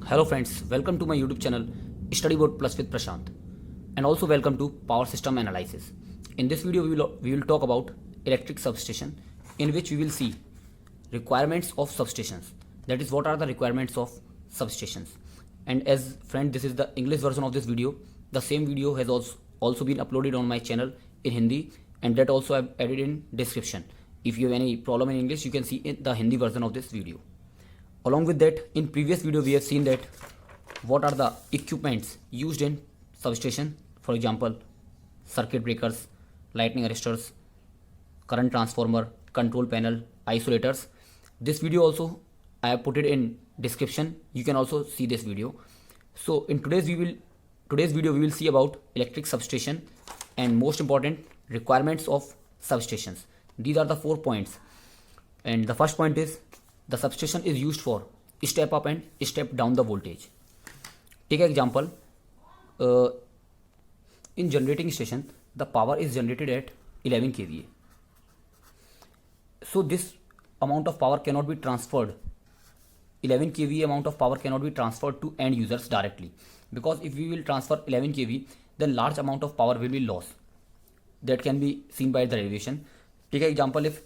Hello friends, welcome to my YouTube channel Studyboard Plus with Prashant, and also welcome to Power System Analysis. In this video we will talk about electric substation, in which we will see requirements of substations. That is, what are the requirements of substations. And as friend, this is the English version of this video. The same video has also been uploaded on my channel in Hindi, and that also I've added in description. If you have any problem in English, you can see in the Hindi version of this video. Along with that, in previous video we have seen that what are the equipments used in substation. For example, circuit breakers, lightning arresters, current transformer, control panel, isolators. This video also I have put it in description. You can also see this video. So in today's video we will see about electric substation and most important requirements of substations. These are the 4 points. And the first point is, the substation is used for step up and step down the voltage. Take an example. In generating station, the power is generated at 11 kVA. So this amount of power cannot be transferred. 11 kVA amount of power cannot be transferred to end users directly, because if we will transfer 11 kV, then large amount of power will be lost. That can be seen by the derivation. Take an example, if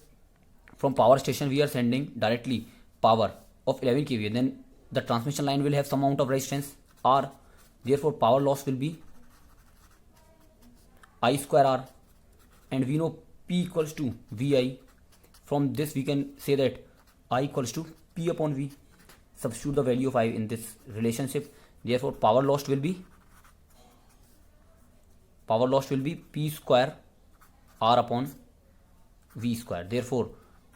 from power station we are sending directly power of 11 kVA, then the transmission line will have some amount of resistance R. Therefore power loss will be I square R, and we know P equals to VI. From this we can say that I equals to P upon V. Substitute the value of I in this relationship. Therefore power lost will be P square R upon V square. Therefore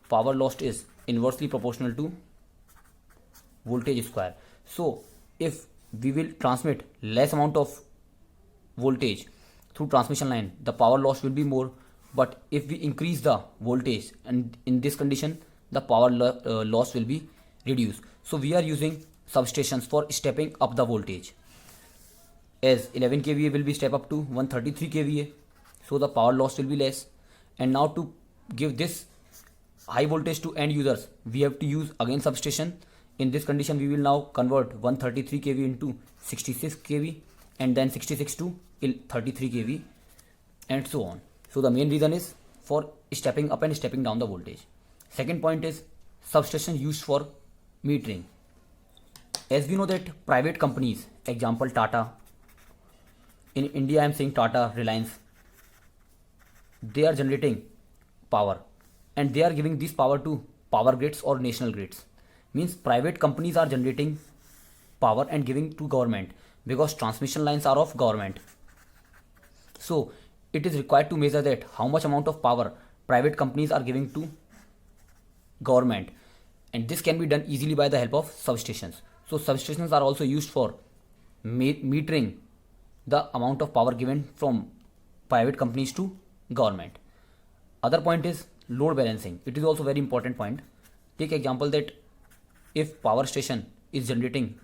power lost is inversely proportional to voltage square. So if we will transmit less amount of voltage through transmission line, the power loss will be more. But if we increase the voltage, and in this condition the power loss will be reduced. So we are using substations for stepping up the voltage. As 11 kVA will be step up to 133 kVA, so the power loss will be less. And now to give this high voltage to end users, we have to use again substation. In this condition we will now convert 133 kV into 66 kV, and then 66 to 33 kV, and so on. So the main reason is for stepping up and stepping down the voltage. Second point is substation used for metering. As we know that private companies, example Tata, in India I am saying Tata, Reliance, they are generating power and they are giving this power to power grids or national grids. Means private companies are generating power and giving to government, because transmission lines are of government. So it is required to measure that how much amount of power private companies are giving to government, and this can be done easily by the help of substations. So substations are also used for metering the amount of power given from private companies to government. Other point is load balancing. It is also very important point. Take example that if power station is generating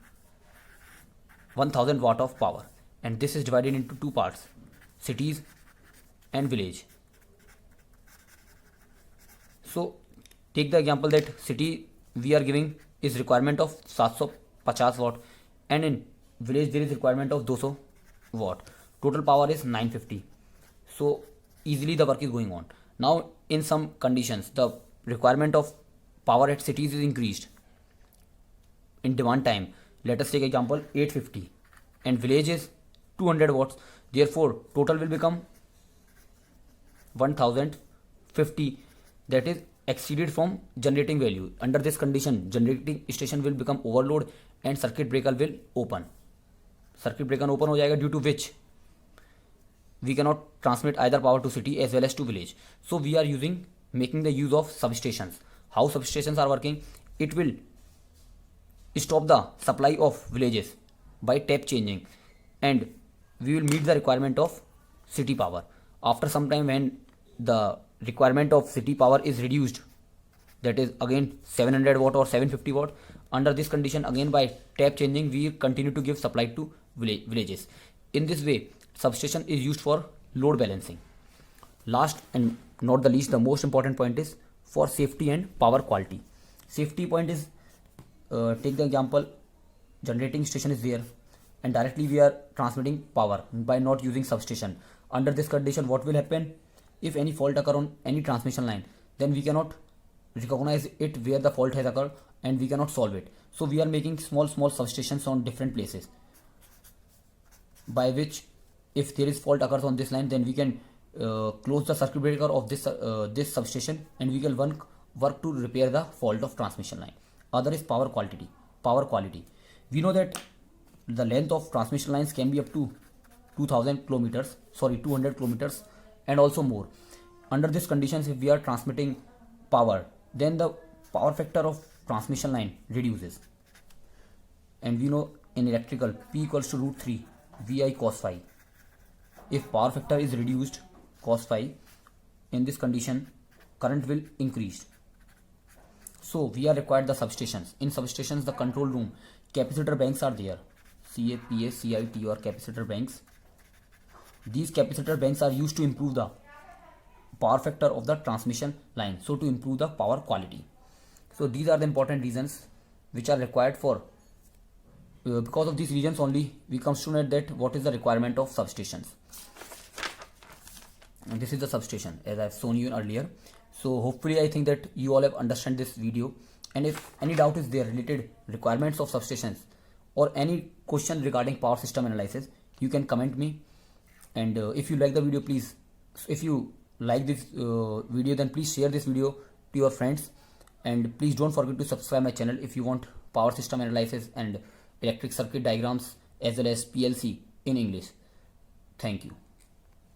1000 watt of power, and this is divided into two parts, cities and village. So take the example that city we are giving is requirement of 750 watt, and in village there is requirement of 200 watt. Total power is 950. So easily the work is going on. Now in some conditions the requirement of power at cities is increased in demand time. Let us take example 850, and village is 200 watts. Therefore total will become 1050, that is exceeded from generating value. Under this condition generating station will become overload and circuit breaker will open. Circuit breaker open हो जाएगा, due to which we cannot transmit either power to city as well as to village. So we are making the use of substations. How substations are working? It will stop the supply of villages by tap changing, and we will meet the requirement of city power. After some time, when the requirement of city power is reduced, that is again 700 watt or 750 watt, under this condition again by tap changing we continue to give supply to villages. In this way substation is used for load balancing. Last and not the least, the most important point is for safety and power quality. Safety point is, take the example generating station is there, and directly we are transmitting power by not using substation. Under this condition, what will happen? If any fault occur on any transmission line, then we cannot recognize it where the fault has occurred, and we cannot solve it. So we are making small substations on different places, by which if there is fault occurs on this line, then we can close the circuit breaker of this substation, and we can work to repair the fault of transmission line. Other is power quality. We know that the length of transmission lines can be up to 200 kilometers and also more. Under these conditions, if we are transmitting power, then the power factor of transmission line reduces, and we know in electrical P equals to root 3 VI cos phi. If power factor is reduced cos phi, in this condition current will increase. So we are required the substations. In substations, the control room, capacitor banks are there, CAPA, CIT or capacitor banks. These capacitor banks are used to improve the power factor of the transmission line, so to improve the power quality. So these are the important reasons which are required for because of these reasons only we comes to know that what is the requirement of substations. And this is the substation as I have shown you earlier. So hopefully I think that you all have understand this video, and if any doubt is there related requirements of substations or any question regarding power system analysis, you can comment me. And if you like the video, please, if you like this video, then please share this video to your friends, and please don't forget to subscribe my channel if you want power system analysis and electric circuit diagrams as well as PLC in English. Thank you.